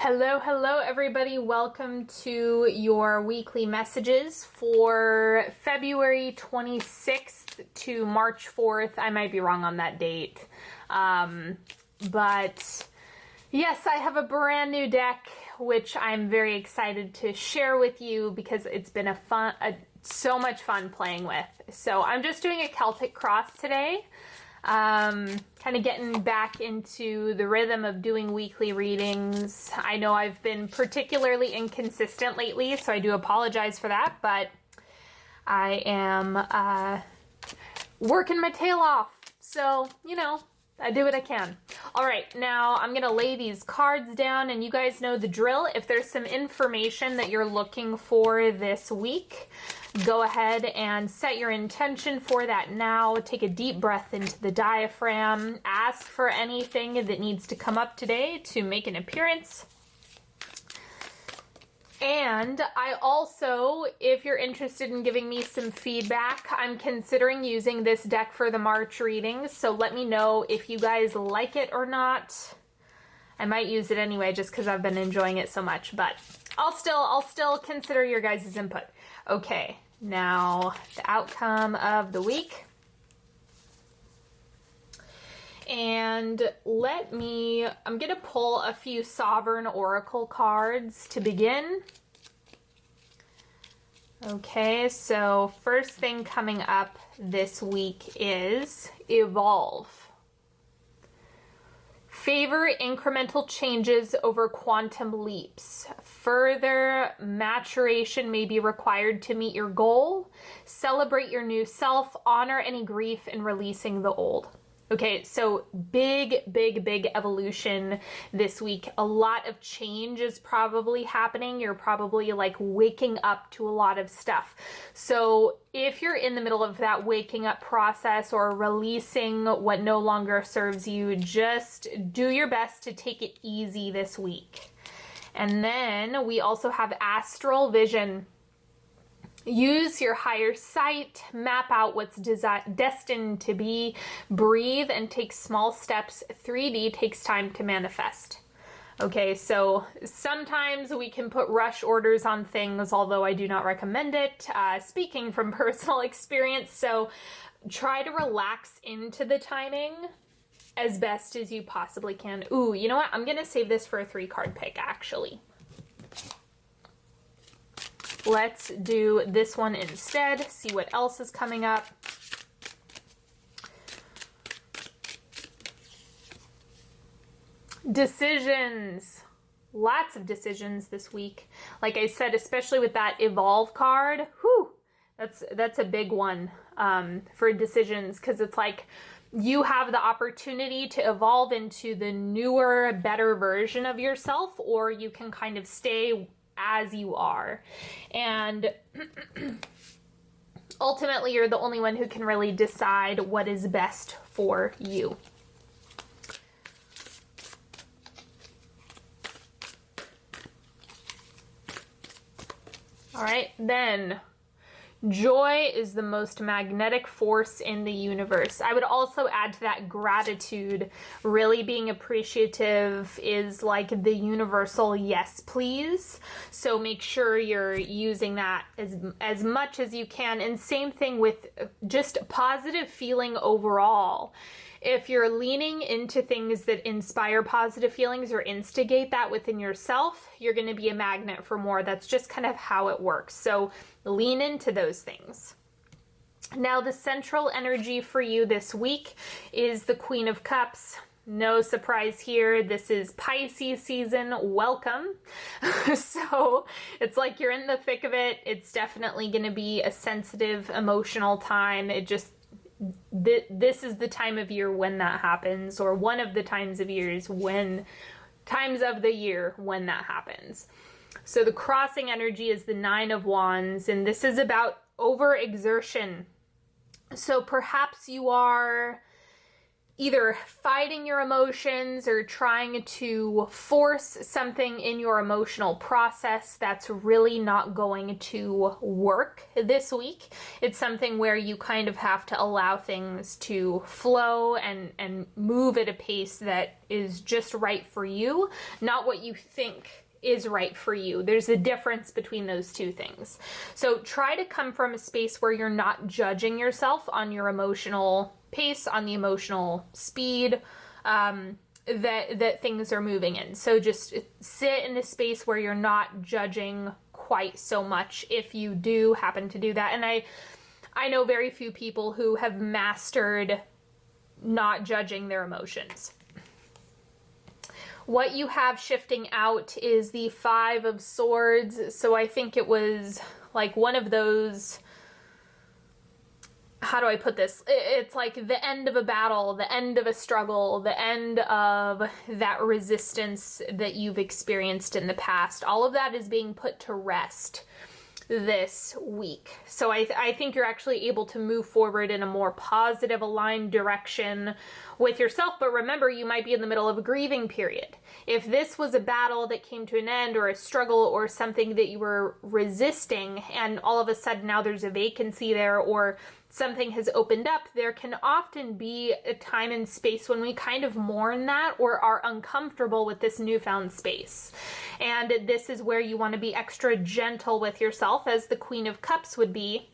Hello everybody. Welcome to your weekly messages for February 26th to March 4th. I might be wrong on that date. But yes, I have a brand new deck, which I'm very excited to share with you because it's been so much fun playing with. So I'm just doing a Celtic cross today. Kind of getting back into the rhythm of doing weekly readings. I know I've been particularly inconsistent lately, so I do apologize for that, but I am working my tail off. So, you know, I do what I can. All right, now I'm going to lay these cards down, and you guys know the drill. If there's some information that you're looking for this week, go ahead and set your intention for that now. Take a deep breath into the diaphragm. Ask for anything that needs to come up today to make an appearance. And I also, if you're interested in giving me some feedback, I'm considering using this deck for the March readings. So let me know if you guys like it or not. I might use it anyway just because I've been enjoying it so much, but I'll still consider your guys' input. Okay, now the outcome of the week. And I'm going to pull a few Sovereign Oracle cards to begin. Okay, so first thing coming up this week is Evolve. Favor incremental changes over quantum leaps. Further maturation may be required to meet your goal. Celebrate your new self. Honor any grief in releasing the old. Okay, so big evolution this week. A lot of change is probably happening. You're probably like waking up to a lot of stuff. So if you're in the middle of that waking up process or releasing what no longer serves you, just do your best to take it easy this week. And then we also have astral vision. Use your higher sight, map out what's destined to be, breathe and take small steps. 3D takes time to manifest. Okay, so sometimes we can put rush orders on things, although I do not recommend it, speaking from personal experience. So try to relax into the timing as best as you possibly can. Ooh, you know what? I'm going to save this for a 3-card pick, actually. Let's do this one instead, see what else is coming up. Decisions. Lots of decisions this week. Like I said, especially with that Evolve card, whew, that's a big one for decisions, because it's like you have the opportunity to evolve into the newer, better version of yourself, or you can kind of stay as you are. And ultimately, you're the only one who can really decide what is best for you. All right, then. Joy is the most magnetic force in the universe. I would also add to that gratitude. Really being appreciative is like the universal yes, please. So make sure you're using that as much as you can. And same thing with just positive feeling overall. If you're leaning into things that inspire positive feelings or instigate that within yourself, you're going to be a magnet for more. That's just kind of how it works. So lean into those things. Now, the central energy for you this week is the Queen of Cups. No surprise here. This is Pisces season. Welcome. So it's like you're in the thick of it. It's definitely going to be a sensitive, emotional time. This is the time of year when that happens, or one of the times of the year when that happens. So the crossing energy is the 9 of Wands, and this is about overexertion. So perhaps you are either fighting your emotions or trying to force something in your emotional process, that's really not going to work this week. It's something where you kind of have to allow things to flow and move at a pace that is just right for you, not what you think is right for you. There's a difference between those two things. So try to come from a space where you're not judging yourself on your emotional pace, on the emotional speed that things are moving in. So just sit in a space where you're not judging quite so much if you do happen to do that. And I know very few people who have mastered not judging their emotions. What you have shifting out is the Five of Swords. So I think it was like one of those, how do I put this? It's like the end of a battle, the end of a struggle, the end of that resistance that you've experienced in the past. All of that is being put to rest this week. So I think you're actually able to move forward in a more positive, aligned direction with yourself. But remember, you might be in the middle of a grieving period. If this was a battle that came to an end, or a struggle, or something that you were resisting, and all of a sudden now there's a vacancy there, or something has opened up, there can often be a time and space when we kind of mourn that or are uncomfortable with this newfound space. And this is where you want to be extra gentle with yourself, as the Queen of Cups would be,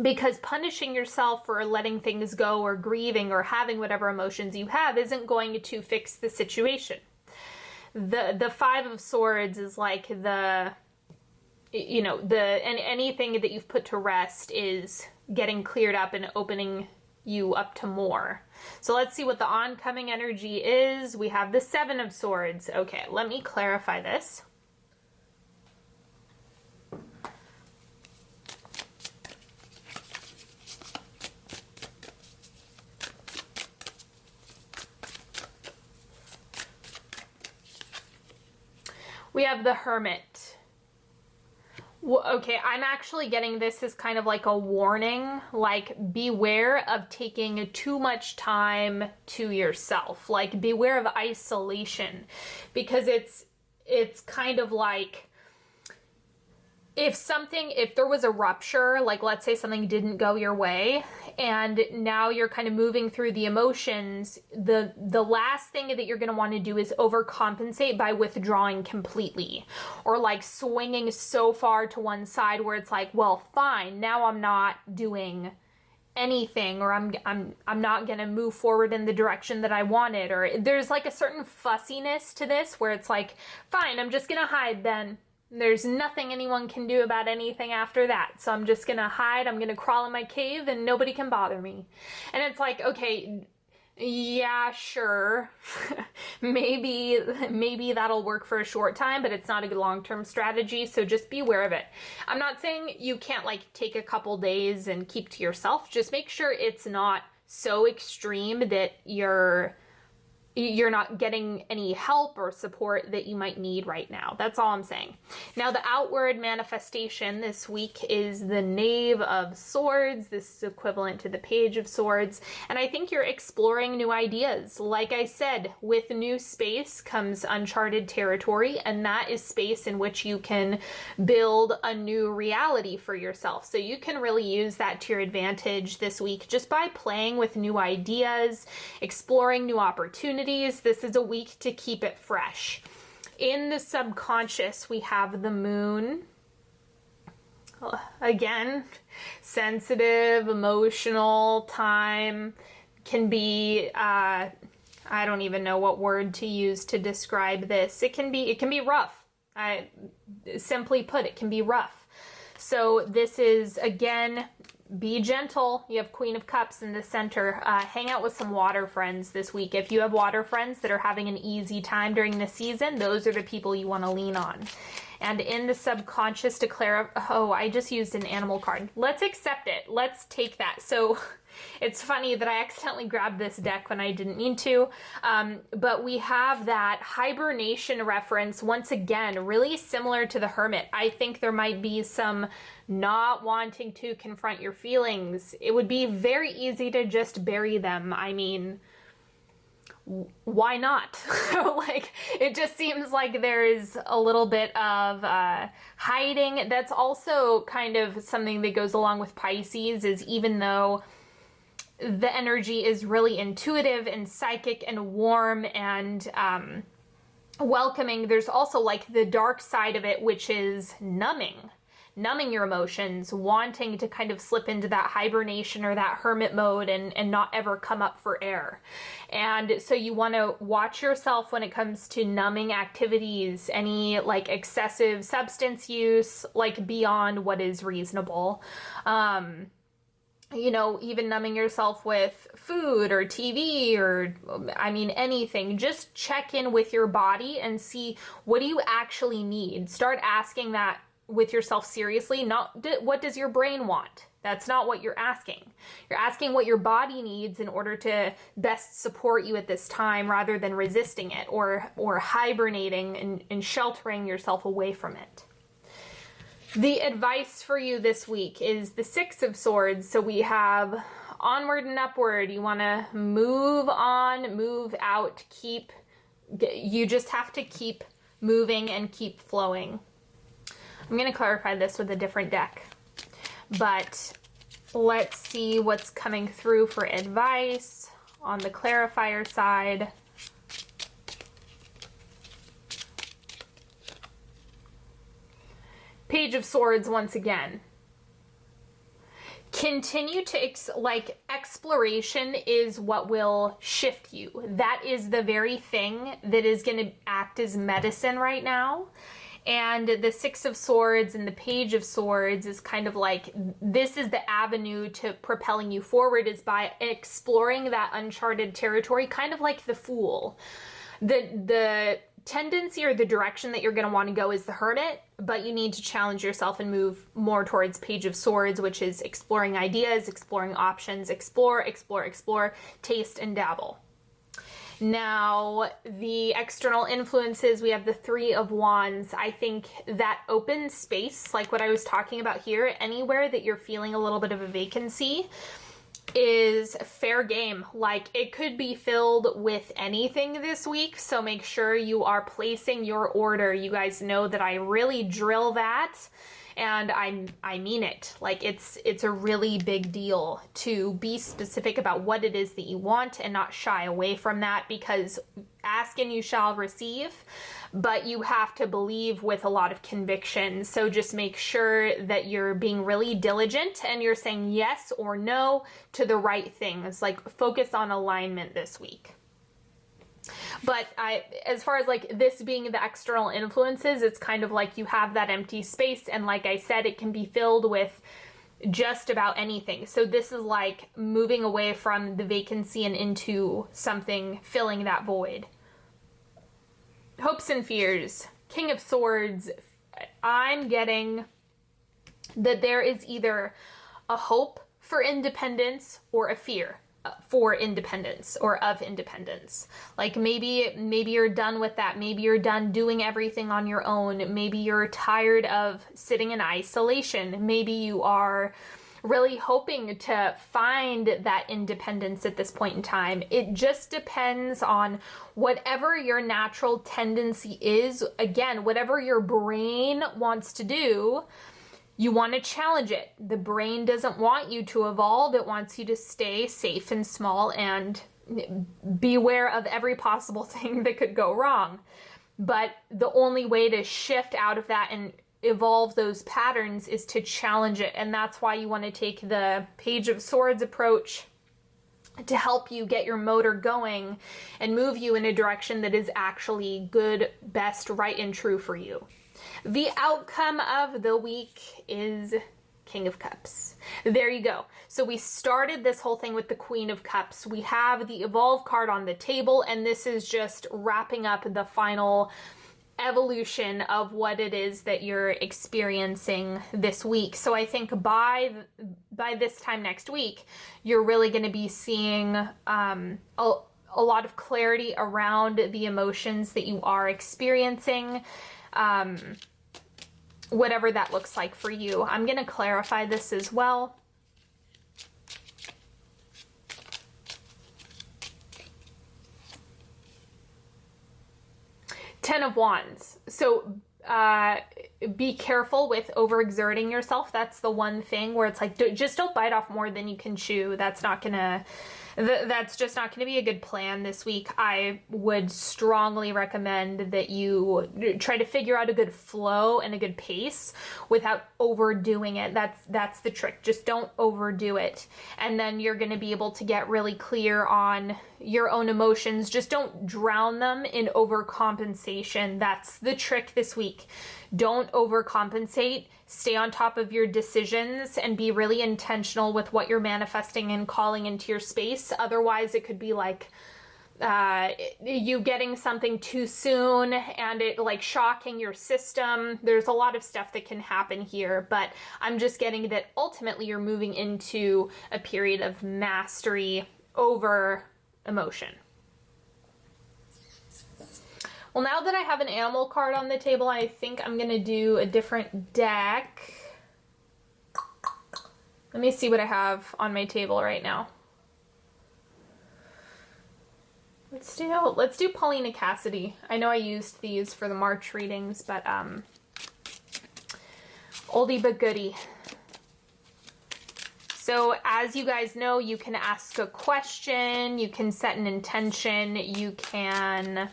because punishing yourself for letting things go or grieving or having whatever emotions you have isn't going to fix the situation. The Five of Swords is like and anything that you've put to rest is getting cleared up and opening you up to more. So let's see what the oncoming energy is. We have the Seven of Swords. Okay, let me clarify this. We have the Hermit. Okay, I'm actually getting this as kind of like a warning, like beware of taking too much time to yourself, like beware of isolation, because it's kind of like if there was a rupture, like let's say something didn't go your way and now you're kind of moving through the emotions, the last thing that you're going to want to do is overcompensate by withdrawing completely, or like swinging so far to one side where it's like, well, fine, now I'm not doing anything, or I'm not going to move forward in the direction that I wanted, or there's like a certain fussiness to this where it's like, fine, I'm just going to hide then. There's nothing anyone can do about anything after that. So I'm just going to hide. I'm going to crawl in my cave and nobody can bother me. And it's like, okay, yeah, sure. maybe that'll work for a short time, but it's not a good long-term strategy. So just be aware of it. I'm not saying you can't like take a couple days and keep to yourself. Just make sure it's not so extreme that you're not getting any help or support that you might need right now. That's all I'm saying. Now, the outward manifestation this week is the Knave of Swords. This is equivalent to the Page of Swords. And I think you're exploring new ideas. Like I said, with new space comes uncharted territory, and that is space in which you can build a new reality for yourself. So you can really use that to your advantage this week just by playing with new ideas, exploring new opportunities. This is a week to keep it fresh. In the subconscious, we have the Moon. Again, sensitive, emotional time can be, I don't even know what word to use to describe this. It can be rough. Simply put, it can be rough. So this is, again, be gentle. You have Queen of Cups in the center. Hang out with some water friends this week. If you have water friends that are having an easy time during the season, those are the people you want to lean on. And in the subconscious, I just used an animal card. Let's accept it. Let's take that. So it's funny that I accidentally grabbed this deck when I didn't mean to, but we have that hibernation reference once again, really similar to the Hermit. I think there might be some not wanting to confront your feelings. It would be very easy to just bury them. I mean, why not? Like, it just seems like there's a little bit of hiding. That's also kind of something that goes along with Pisces, is even though the energy is really intuitive and psychic and warm and welcoming, there's also like the dark side of it, which is numbing your emotions, wanting to kind of slip into that hibernation or that hermit mode and not ever come up for air. And so you want to watch yourself when it comes to numbing activities, any like excessive substance use, like beyond what is reasonable. You know, even numbing yourself with food or TV or, I mean, anything. Just check in with your body and see, what do you actually need? Start asking that with yourself seriously, not what does your brain want? That's not what you're asking. You're asking what your body needs in order to best support you at this time, rather than resisting it or hibernating and sheltering yourself away from it. The advice for you this week is the Six of Swords. So we have onward and upward. You want to move on, move out, you just have to keep moving and keep flowing. I'm going to clarify this with a different deck, but let's see what's coming through for advice on the clarifier side. Page of Swords once again. Continue to, exploration is what will shift you. That is the very thing that is going to act as medicine right now. And the Six of Swords and the Page of Swords is kind of like, this is the avenue to propelling you forward, is by exploring that uncharted territory, kind of like the Fool. The tendency or the direction that you're going to want to go is the Hermit, but you need to challenge yourself and move more towards Page of Swords, which is exploring ideas, exploring options, explore, taste and dabble. Now, the external influences, we have the Three of Wands. I think that open space, like what I was talking about here, anywhere that you're feeling a little bit of a vacancy, is fair game. Like, it could be filled with anything this week, so make sure you are placing your order. You guys know that I really drill that, and I mean it. Like, it's a really big deal to be specific about what it is that you want and not shy away from that, because ask and you shall receive, but you have to believe with a lot of conviction. So just make sure that you're being really diligent and you're saying yes or no to the right things. Like, focus on alignment this week. But as far as like this being the external influences, it's kind of like you have that empty space, and like I said, it can be filled with just about anything. So this is like moving away from the vacancy and into something filling that void. Hopes and fears. King of Swords. I'm getting that there is either a hope for independence or a fear for independence or of independence. Like, maybe you're done with that. Maybe you're done doing everything on your own. Maybe you're tired of sitting in isolation. Maybe you are really hoping to find that independence at this point in time. It just depends on whatever your natural tendency is. Again, whatever your brain wants to do, you want to challenge it. The brain doesn't want you to evolve. It wants you to stay safe and small and beware of every possible thing that could go wrong. But the only way to shift out of that and evolve those patterns is to challenge it. And that's why you want to take the Page of Swords approach to help you get your motor going and move you in a direction that is actually good, best, right, and true for you. The outcome of the week is King of Cups. There you go. So we started this whole thing with the Queen of Cups. We have the Evolve card on the table, and this is just wrapping up the final evolution of what it is that you're experiencing this week. So I think by this time next week, you're really going to be seeing a lot of clarity around the emotions that you are experiencing. Whatever that looks like for you. I'm going to clarify this as well. Ten of Wands. So be careful with overexerting yourself. That's the one thing where it's like, just don't bite off more than you can chew. That's just not gonna be a good plan this week. I would strongly recommend that you try to figure out a good flow and a good pace without overdoing it. That's the trick. Just don't overdo it. And then you're gonna be able to get really clear on your own emotions. Just don't drown them in overcompensation. That's the trick this week. Don't overcompensate. Stay on top of your decisions and be really intentional with what you're manifesting and calling into your space. Otherwise, it could be like you getting something too soon and it like shocking your system. There's a lot of stuff that can happen here, but I'm just getting that ultimately you're moving into a period of mastery over emotion. Well, now that I have an animal card on the table, I think I'm going to do a different deck. Let me see what I have on my table right now. Let's do Paulina Cassidy. I know I used these for the March readings, but oldie but goodie. So as you guys know, you can ask a question, you can set an intention, you can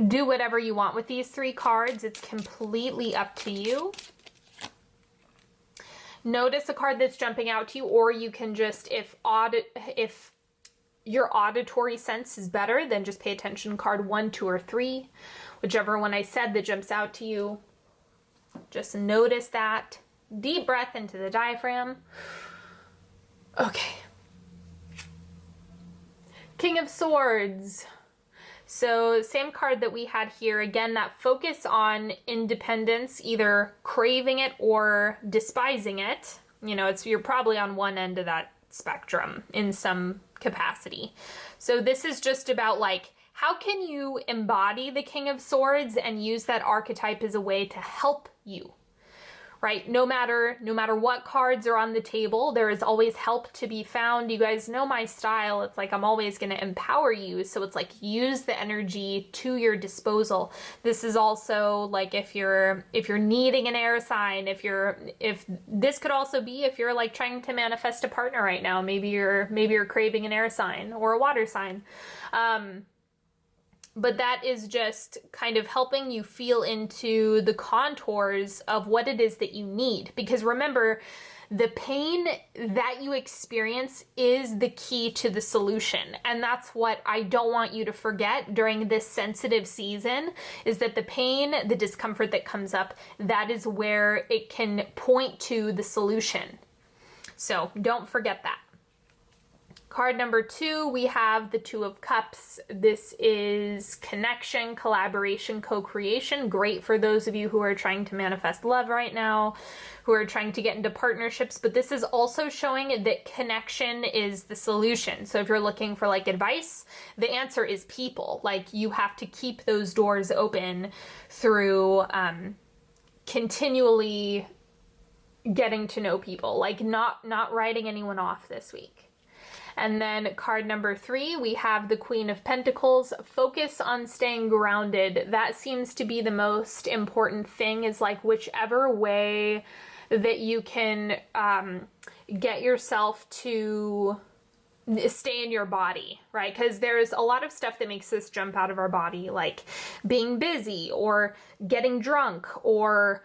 do whatever you want with these three cards. It's completely up to you. Notice a card that's jumping out to you, or you can just, if your auditory sense is better, then just pay attention card 1, 2, or 3. Whichever one I said that jumps out to you. Just notice that. Deep breath into the diaphragm. Okay. King of Swords. So same card that we had here. Again, that focus on independence, either craving it or despising it. You know, you're probably on one end of that spectrum in some capacity. So this is just about like, how can you embody the King of Swords and use that archetype as a way to help you? Right? No matter what cards are on the table, there is always help to be found. You guys know my style. It's like I'm always going to empower you. So it's like use the energy to your disposal. This is also like if you're needing an air sign, if this could also be if you're like trying to manifest a partner right now. Maybe you're craving an air sign or a water sign. But that is just kind of helping you feel into the contours of what it is that you need. Because remember, the pain that you experience is the key to the solution. And that's what I don't want you to forget during this sensitive season, is that the pain, the discomfort that comes up, that is where it can point to the solution. So don't forget that. Card number 2, we have the Two of Cups. This is connection, collaboration, co-creation. Great for those of you who are trying to manifest love right now, who are trying to get into partnerships. But this is also showing that connection is the solution. So if you're looking for like advice, the answer is people. Like you have to keep those doors open through continually getting to know people. Like not writing anyone off this week. And then card number 3, we have the Queen of Pentacles. Focus on staying grounded. That seems to be the most important thing, is like whichever way that you can get yourself to stay in your body, right? Because there's a lot of stuff that makes us jump out of our body, like being busy or getting drunk or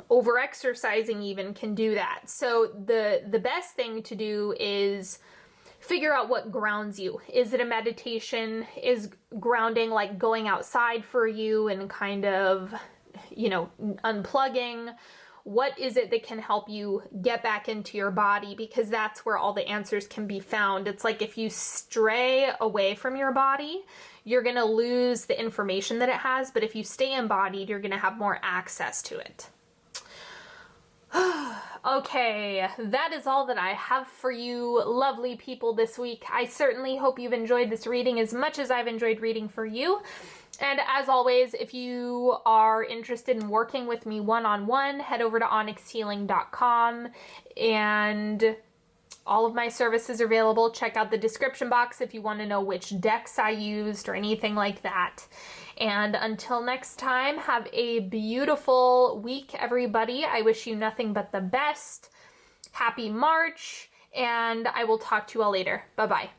over-exercising even can do that. So the best thing to do is figure out what grounds you. Is it a meditation? Is grounding like going outside for you and kind of, you know, unplugging? What is it that can help you get back into your body? Because that's where all the answers can be found. It's like if you stray away from your body, you're going to lose the information that it has. But if you stay embodied, you're going to have more access to it. Okay, that is all that I have for you lovely people this week. I certainly hope you've enjoyed this reading as much as I've enjoyed reading for you. And as always, if you are interested in working with me one-on-one, head over to onyxhealing.com and All of my services are available. Check out the description box if you want to know which decks I used or anything like that. And until next time, have a beautiful week, everybody. I wish you nothing but the best. Happy March, and I will talk to you all later. Bye-bye.